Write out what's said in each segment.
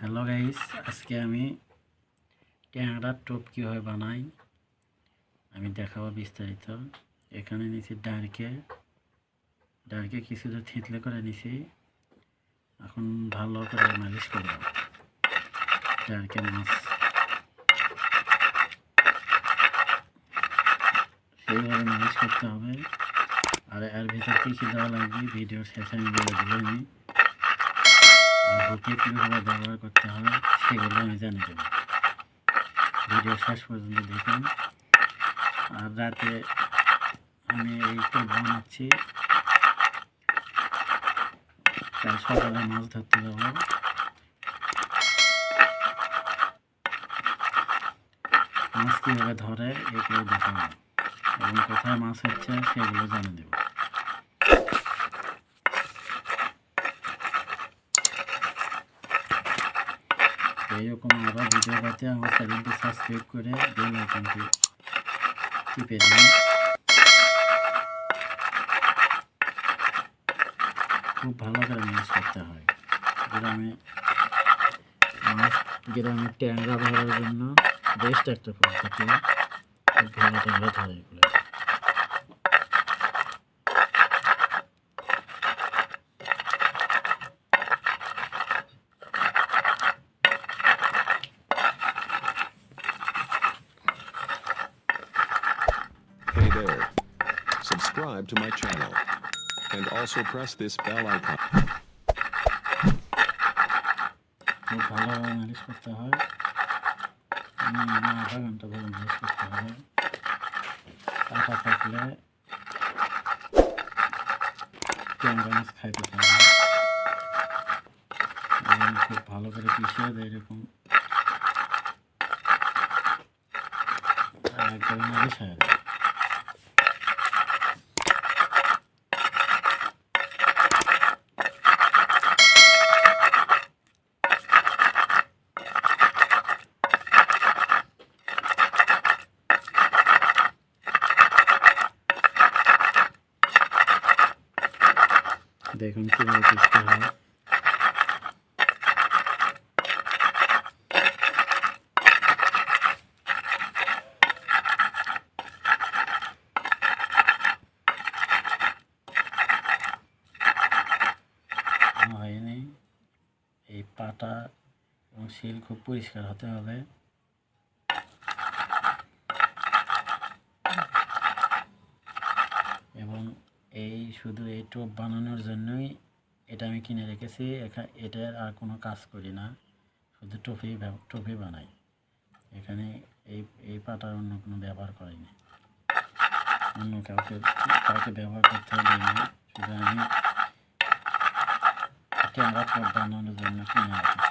Hello guys, আজকে আমি ট্যাংরার টোপ কীভাবে বানাই আমি দেখাবো বিস্তারিত। এখানে নিচে ডারকে কিছুটা থেতলে করে নিছি। এখন ভালো করে মালিশ করব ডারকে মাছ সেইভাবে মালিশ করতে হবে। আর এর ভিতর কী কী দেওয়া লাগবে ভিডিওর শেষে আমি বলে দেবো। আর হুকে কীভাবে ব্যবহার করতে হবে সেগুলো আমি জানিয়ে দেবো। ভিডিও শেষ পর্যন্ত দেখুন। আর রাতে আমি এই টোপ বানাচ্ছি, কাল সকালে মাছ ধরতে যাবো। মাছ কীভাবে ধরে এগুলো দেখাবো এবং কোথায় মাছ হচ্ছে সেগুলো জানিয়ে দেবো। এইরকম আরও ভিডিও পেতে আমার চ্যানেলটি সাবস্ক্রাইব করে বেল আইকনটি টিপে দিন। খুব ভালো করে মাছ করতে হয়। গ্রামে ট্যাংরা ধরার জন্য বেস্ট একটা পদ্ধতি। খুব ভালো ট্যাংরা ধরে এগুলো। Hey there. Subscribe to my channel. And also press this bell icon. খুব ভালোভাবে মালিশ করতে হয়। আধা ঘন্টা ধরে মালিশ করতে হবে। কাটা থাকলে ট্যাংরা মাছ খাইতে পারবে। এবং খুব ভালো করে পিছিয়ে দেয় এরকম একবারে মালিশ হয়ে যায়। দেখুন কীভাবে পিছতে হয়। হয়নি, এই পাটা এবং শিল খুব পরিষ্কার হতে হবে। এবং শুধু এই টোপ বানানোর জন্যই এটা আমি কিনে রেখেছি। এটার আর কোনো কাজ করি না, শুধু টোপই বানাই। এখানে এই পাটার অন্য কোনো ব্যবহার করিনি, অন্য কাউকে ব্যবহার করতে হবে না। শুধু আমি ট্যাংরা টোপ বানানোর জন্য কিনে রেখেছি।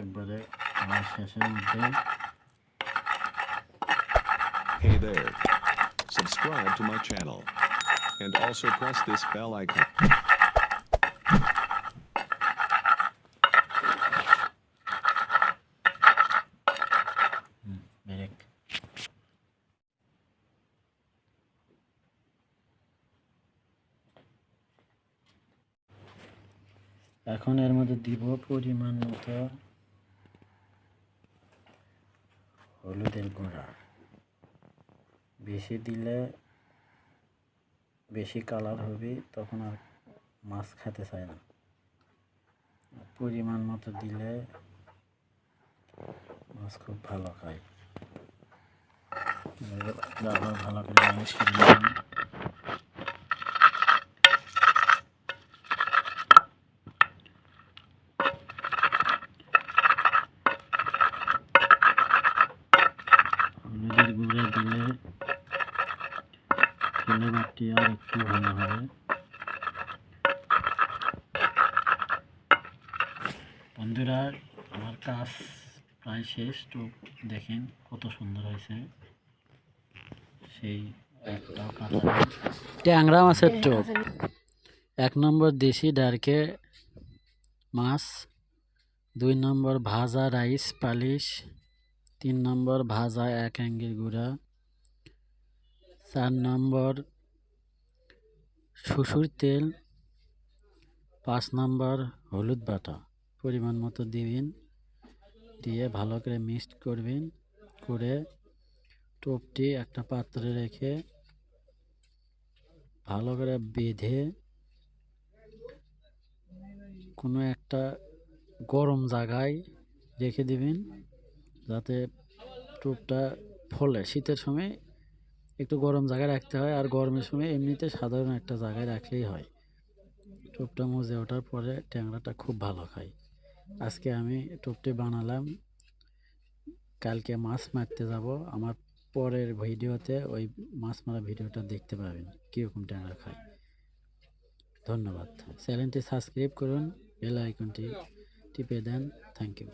একবারে আমার শেষের মধ্যে। Hey there. Subscribe to my channel. And also press this bell icon. Break. এখন এর মধ্যে দিব পরিমাণ মতো হলুদের গুঁড়া। বেশি দিলে বেশি কালার হবে, তখন আর মাছ খেতে চায় না। পরিমাণ মতো দিলে মাছ খুব ভালো খায়। আবার ভালো করে মাছ করে নিলাম। হলুদের গুঁড়া দিলে ফ্লেভারটি আর একটু ভালো হবে। বন্ধুরা, আমার কাজ প্রায় শেষ। তো দেখেন কত সুন্দর হয়েছে। সেই একটাও কাটা নেই। ট্যাংরা মাছের টোপ। 1 নম্বর দেশি ডারকে মাছ, 2 নম্বর ভাজা রাইস পালিশ, 3 নম্বর ভাজা 1 অ্যাঙ্গের গুঁড়া, 4 নম্বর সরষের তেল, 5 নম্বর হলুদ বাটা পরিমাণ মতো দিবেন, দিয়ে ভালো করে মিক্সড করবেন, করে টোপটি একটা পাত্রে রেখে ভালো করে বেঁধে কোনো একটা গরম জায়গায় রেখে দিবেন, যাতে টোপটা ফলে। শীতের সময় একটু গরম জায়গায় রাখতে হয়, আর গরমের সময় এমনিতে সাধারণ একটা জায়গায় রাখলেই হয়। টোপটা মজে ওঠার পরে ট্যাংরাটা খুব ভালো খায়। আজকে আমি টোপটি বানালাম, কালকে মাছ মারতে যাব। আমার পরের ভিডিওতে ওই মাছ মারা ভিডিওটা দেখতে পাবেন কীরকম ট্যাংরা খায়। ধন্যবাদ। চ্যানেলটি সাবস্ক্রাইব করুন, বেল আইকনটি টিপে দেন। Thank you.